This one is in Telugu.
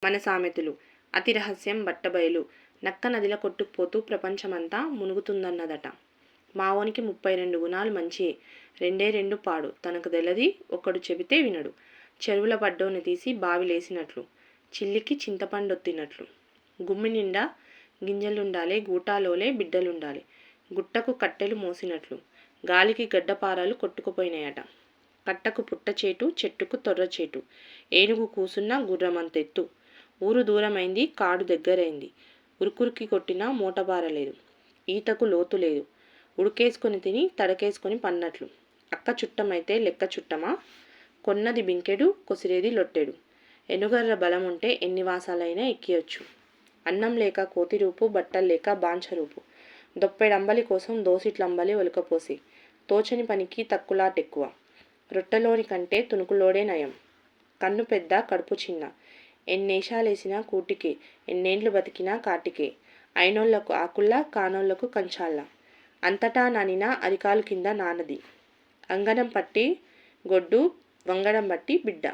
మన సామెతలు. అతి రహస్యం బట్టబయలు. నక్క నదిలో కొట్టుకుపోతూ ప్రపంచమంతా మునుగుతుందన్నదట. మావోనికి 32 గుణాలు మంచియే, 2 పాడు. తనకు తెలది ఒకడు చెబితే వినడు. చెరువుల పడ్డోని తీసి బావిలేసినట్లు, చిల్లికి చింతపండొత్తినట్లు. గుమ్మి నిండా గింజలుండాలే, గూటాలోలే బిడ్డలుండాలి. గుట్టకు కట్టెలు మోసినట్లు, గాలికి గడ్డపారాలు కొట్టుకుపోయినాయట. కట్టకు పుట్టచేటు, చెట్టుకు తొర్రచేటు. ఏనుగు కూసున్న గుర్రమంతెత్తు. ఊరు దూరమైంది, కాడు దగ్గరైంది. ఉరుకురికి కొట్టినా మూటబారలేదు. ఈతకు లోతు లేదు. ఉడికేసుకొని తిని తడకేసుకొని పన్నట్లు. అక్క చుట్టమైతే లెక్క చుట్టమా? కొన్నది బింకెడు, కొసిరేది లొట్టెడు. ఎనుగర్ర బలముంటే ఎన్ని వాసాలైనా ఎక్కియొచ్చు. అన్నం లేక కోతిరూపు, బట్టల్లేక బాంచరూపు. దొప్పెడంబలి కోసం దోసిట్లంబలి ఒలకపోసి. తోచని పనికి తక్కులాటెక్కువ. రొట్టెలోని కంటే తుణుకులోడే నయం. కన్ను పెద్ద, కడుపు చిన్న. ఎన్నేషాలేసినా కూటికే, ఎన్నేండ్లు బతికినా కాటికే. అయినోళ్లకు ఆకుల్లా, కానోళ్లకు కంచాల్లా. అంతటా నానినా అరికాలు కింద నానది. అంగనం పట్టి గొడ్డు, వంగడం బట్టి బిడ్డ.